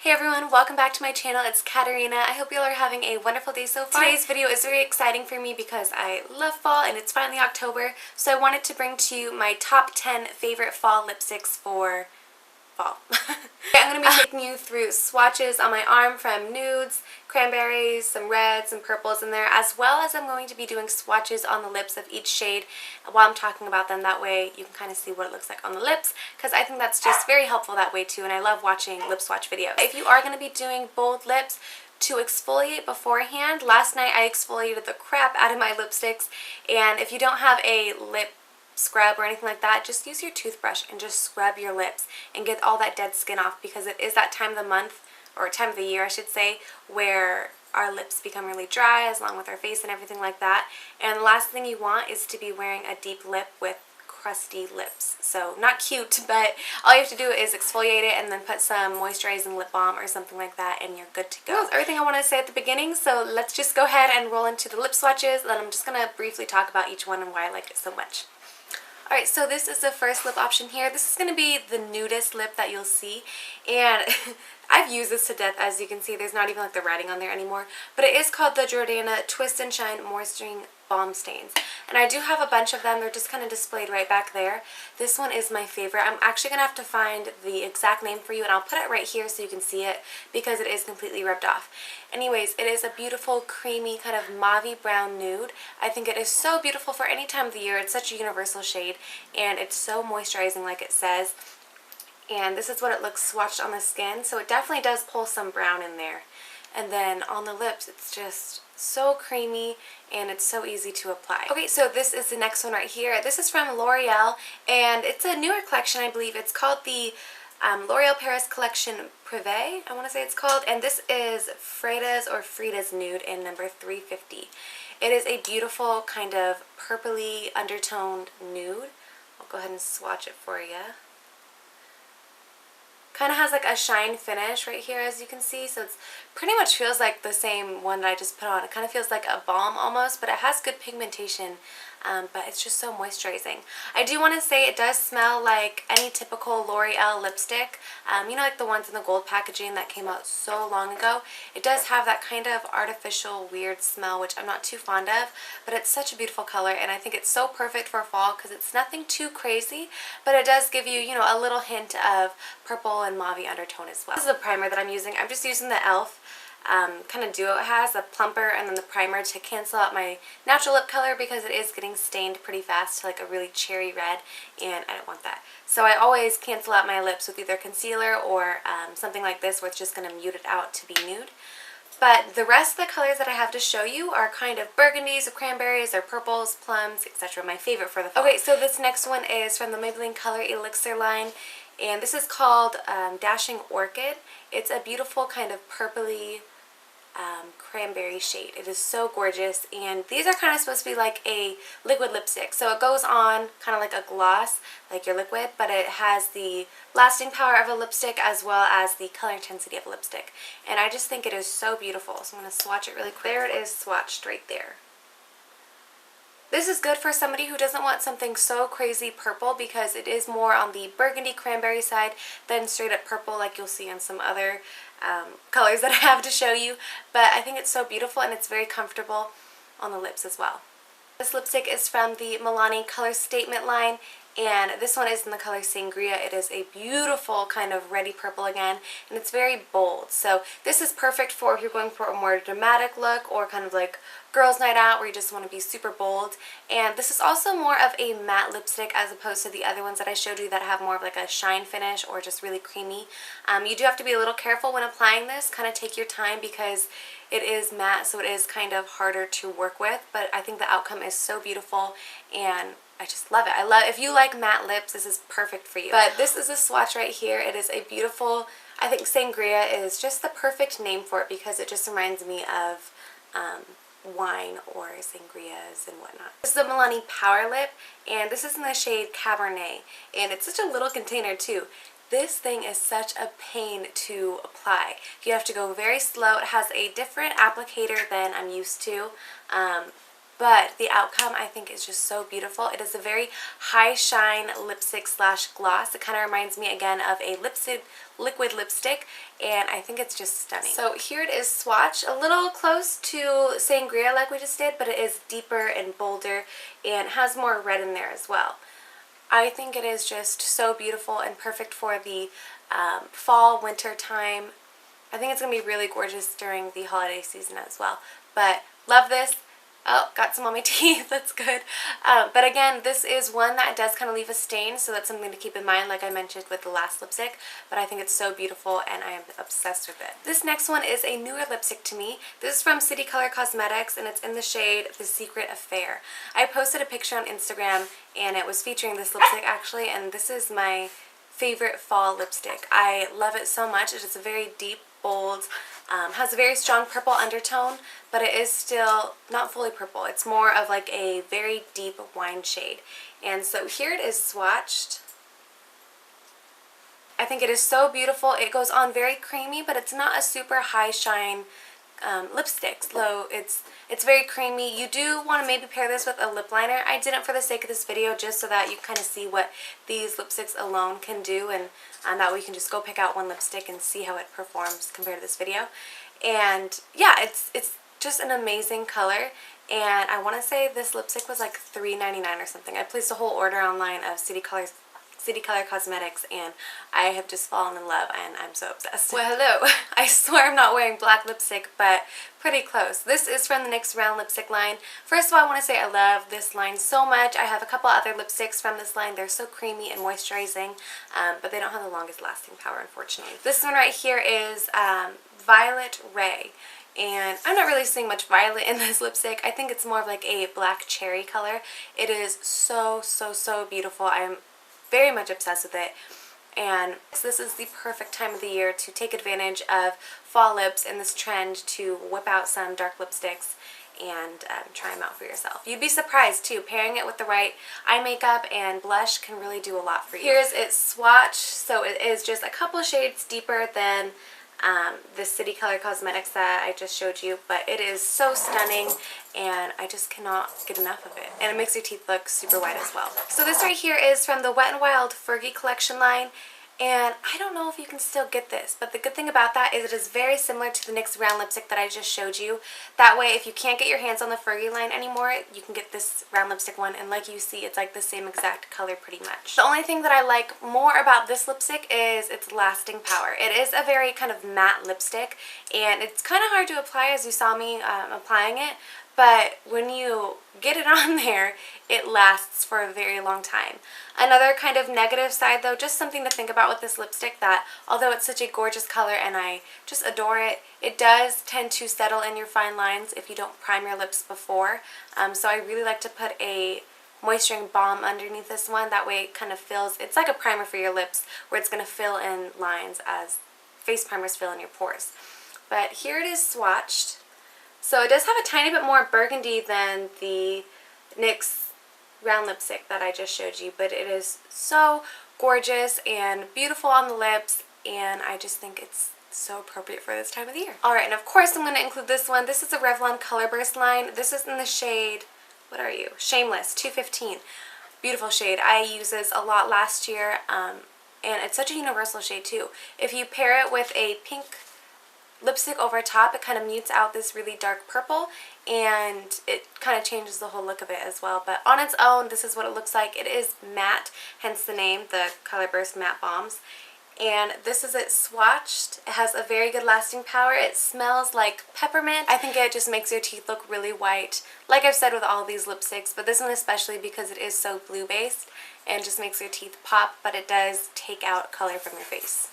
Hey everyone, welcome back to my channel. It's Catarina. I hope you all are having a wonderful day so far. Today's video is very exciting for me because I love fall and it's finally October, so I wanted to bring to you my top 10 favorite fall lipsticks for fall. I'm going to be taking you through swatches on my arm from nudes, cranberries, some reds and purples in there, as well as I'm going to be doing swatches on the lips of each shade while I'm talking about them. That way you can kind of see what it looks like on the lips, because I think that's just very helpful that way too, and I love watching lip swatch videos. If you are going to be doing bold lips, to exfoliate beforehand, last night I exfoliated the crap out of my lipsticks, and if you don't have a lip scrub or anything like that, just use your toothbrush and just scrub your lips and get all that dead skin off, because it is that time of the month, or time of the year I should say, where our lips become really dry along with our face and everything like that. And the last thing you want is to be wearing a deep lip with crusty lips. So not cute, but all you have to do is exfoliate it and then put some moisturizing lip balm or something like that and you're good to go. That's everything I want to say at the beginning, so let's just go ahead and roll into the lip swatches, and then I'm just going to briefly talk about each one and why I like it so much. Alright, so this is the first lip option here. This is going to be the nudist lip that you'll see, and I've used this to death. As you can see, there's not even like the writing on there anymore, but it is called the Jordana Twist and Shine Moisturizing Balm Stains, and I do have a bunch of them. They're just kind of displayed right back there. This one is my favorite. I'm actually going to have to find the exact name for you, and I'll put it right here so you can see it because it is completely rubbed off. Anyways, it is a beautiful, creamy, kind of mauve brown nude. I think it is so beautiful for any time of the year. It's such a universal shade, and it's so moisturizing like it says. And this is what it looks swatched on the skin, so it definitely does pull some brown in there. And then on the lips, it's just so creamy and it's so easy to apply. Okay, so this is the next one right here. This is from Loreal, and it's a newer collection, I believe. It's called the L'Oreal Paris Collection Privee, I want to say it's called, and this is Freida's Nude in number 350. It is a beautiful kind of purpley undertoned nude. I'll go ahead and swatch it for you. Kind of has like a shine finish right here, as you can see, so it's pretty much feels like the same one that I just put on. It kind of feels like a balm almost, but it has good pigmentation, but it's just so moisturizing. I do want to say it does smell like any typical L'Oreal lipstick, you know, like the ones in the gold packaging that came out so long ago. It does have that kind of artificial weird smell, which I'm not too fond of, but it's such a beautiful color, and I think it's so perfect for fall because it's nothing too crazy, but it does give you, you know, a little hint of purple and mauve undertone as well. This is the primer that I'm using. I'm just using the e.l.f. Kind of duo it has, the plumper and then the primer, to cancel out my natural lip color because it is getting stained pretty fast to like a really cherry red, and I don't want that. So I always cancel out my lips with either concealer or something like this where it's just going to mute it out to be nude. But the rest of the colors that I have to show you are kind of burgundies or cranberries or purples, plums, etc. My favorite for the fall. Okay, so this next one is from the Maybelline Color Elixir line, and this is called Dashing Orchid. It's a beautiful kind of purpley cranberry shade. It is so gorgeous, and these are kind of supposed to be like a liquid lipstick, so it goes on kind of like a gloss, like your liquid, but it has the lasting power of a lipstick as well as the color intensity of a lipstick, and I just think it is so beautiful. So I'm going to swatch it really quick. There it is swatched right there. This is good for somebody who doesn't want something so crazy purple, because it is more on the burgundy cranberry side than straight up purple like you'll see in some other colors that I have to show you. But I think it's so beautiful and it's very comfortable on the lips as well. This lipstick is from the Milani Color Statement line, and this one is in the color Sangria. It is a beautiful kind of reddy purple again, and it's very bold. So this is perfect for if you're going for a more dramatic look or kind of like girls' night out where you just want to be super bold. And this is also more of a matte lipstick as opposed to the other ones that I showed you that have more of like a shine finish or just really creamy. You do have to be a little careful when applying this. Kind of take your time because it is matte, so it is kind of harder to work with, but I think the outcome is so beautiful and I just love it. If you like matte lips, this is perfect for you. But this is a swatch right here. It is a beautiful, I think Sangria is just the perfect name for it because it just reminds me of wine or sangrias and whatnot. This is the Milani Power Lip, and this is in the shade Cabernet, and it's such a little container too. This thing is such a pain to apply. You have to go very slow. It has a different applicator than I'm used to. but the outcome I think is just so beautiful. It is a very high shine lipstick slash gloss. It kind of reminds me again of a liquid lipstick, and I think it's just stunning. So here it is swatched, a little close to Sangria like we just did, but it is deeper and bolder and has more red in there as well. I think it is just so beautiful and perfect for the fall, winter time. I think it's going to be really gorgeous during the holiday season as well. But love this. Oh, got some on my teeth. That's good. But again, this is one that does kind of leave a stain, so that's something to keep in mind, like I mentioned with the last lipstick. But I think it's so beautiful, and I am obsessed with it. This next one is a newer lipstick to me. This is from City Color Cosmetics, and it's in the shade The Secret Affair. I posted a picture on Instagram, and it was featuring this lipstick actually, and this is my favorite fall lipstick. I love it so much. It is a very deep, bold, has a very strong purple undertone, but it is still not fully purple. It's more of like a very deep wine shade. And so here it is swatched. I think it is so beautiful. It goes on very creamy, but it's not a super high shine lipstick. So it's very creamy. You do want to maybe pair this with a lip liner. I didn't for the sake of this video, just so that you kind of see what these lipsticks alone can do, and that way you can just go pick out one lipstick and see how it performs compared to this video. And yeah, it's just an amazing color, and I want to say this lipstick was like $3.99 or something. I placed a whole order online of City Color Cosmetics, and I have just fallen in love, and I'm so obsessed. Well, hello. I swear I'm not wearing black lipstick, but pretty close. This is from the NYX Round Lipstick line. First of all, I want to say I love this line so much. I have a couple other lipsticks from this line. They're so creamy and moisturizing, but they don't have the longest lasting power, unfortunately. This one right here is Violet Ray. And I'm not really seeing much violet in this lipstick. I think it's more of like a black cherry color. It is so, so, so beautiful. I'm very much obsessed with it, and this is the perfect time of the year to take advantage of fall lips and this trend to whip out some dark lipsticks and try them out for yourself. You'd be surprised too. Pairing it with the right eye makeup and blush can really do a lot for you. Here's its swatch. So it is just a couple shades deeper than the City Color Cosmetics that I just showed you, but it is so stunning, and I just cannot get enough of it. And it makes your teeth look super white as well. So this right here is from the Wet n Wild Fergie collection line, and I don't know if you can still get this, but the good thing about that is it is very similar to the NYX round lipstick that I just showed you. That way, if you can't get your hands on the Fergie line anymore, you can get this round lipstick one, and like you see, it's like the same exact color pretty much. The only thing that I like more about this lipstick is its lasting power. It is a very kind of matte lipstick, and it's kind of hard to apply, as you saw me applying it, but when you get it on there, it lasts for a very long time. Another kind of negative side though, just something to think about with this lipstick, that although it's such a gorgeous color and I just adore it, it does tend to settle in your fine lines if you don't prime your lips before. So I really like to put a moisturizing balm underneath this one. That way it kind of fills, it's like a primer for your lips where it's going to fill in lines as face primers fill in your pores. But here it is swatched. So it does have a tiny bit more burgundy than the NYX round lipstick that I just showed you, but it is so gorgeous and beautiful on the lips, and I just think it's so appropriate for this time of the year. Alright, and of course I'm going to include this one. This is a Revlon Colorburst line. This is in the shade, what are you? Shameless, 215. Beautiful shade. I used this a lot last year, and it's such a universal shade too. If you pair it with a pink lipstick over top, it kind of mutes out this really dark purple, and it kind of changes the whole look of it as well. But on its own, this is what it looks like. It is matte, hence the name, the Colorburst Matte Balms. And this is it swatched. It has a very good lasting power. It smells like peppermint. I think it just makes your teeth look really white, like I've said with all these lipsticks, but this one especially because it is so blue based and just makes your teeth pop, but it does take out color from your face.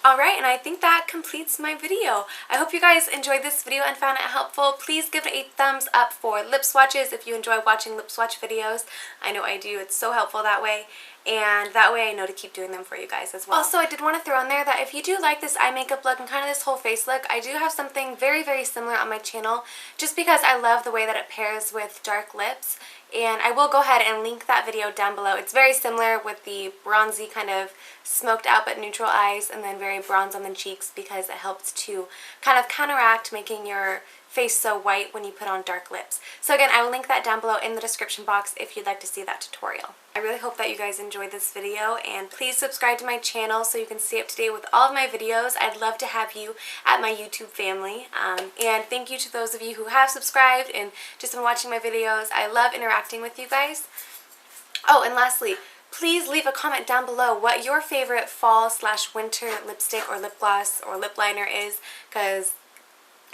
Alright, and I think that completes my video. I hope you guys enjoyed this video and found it helpful. Please give it a thumbs up for lip swatches if you enjoy watching lip swatch videos. I know I do. It's so helpful that way. and that way I know to keep doing them for you guys as well. Also, I did want to throw in there that if you do like this eye makeup look and kind of this whole face look, I do have something very, very similar on my channel just because I love the way that it pairs with dark lips, and I will go ahead and link that video down below. It's very similar with the bronzy kind of smoked out but neutral eyes and then very bronze on the cheeks because it helps to kind of counteract making your face so white when you put on dark lips. So again, I will link that down below in the description box if you'd like to see that tutorial. I really hope that you guys enjoyed this video, and please subscribe to my channel so you can stay up to date with all of my videos. I'd love to have you at my YouTube family. And thank you to those of you who have subscribed and just been watching my videos. I love interacting with you guys. Oh, and lastly, please leave a comment down below what your favorite fall/winter lipstick or lip gloss or lip liner is, because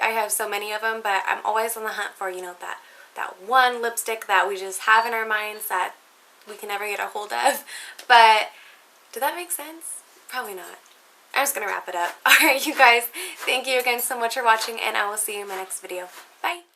I have so many of them, but I'm always on the hunt for, you know, that one lipstick that we just have in our minds that we can never get a hold of. But did that make sense? Probably not. I'm just gonna wrap it up. Alright, you guys, thank you again so much for watching, and I will see you in my next video. Bye!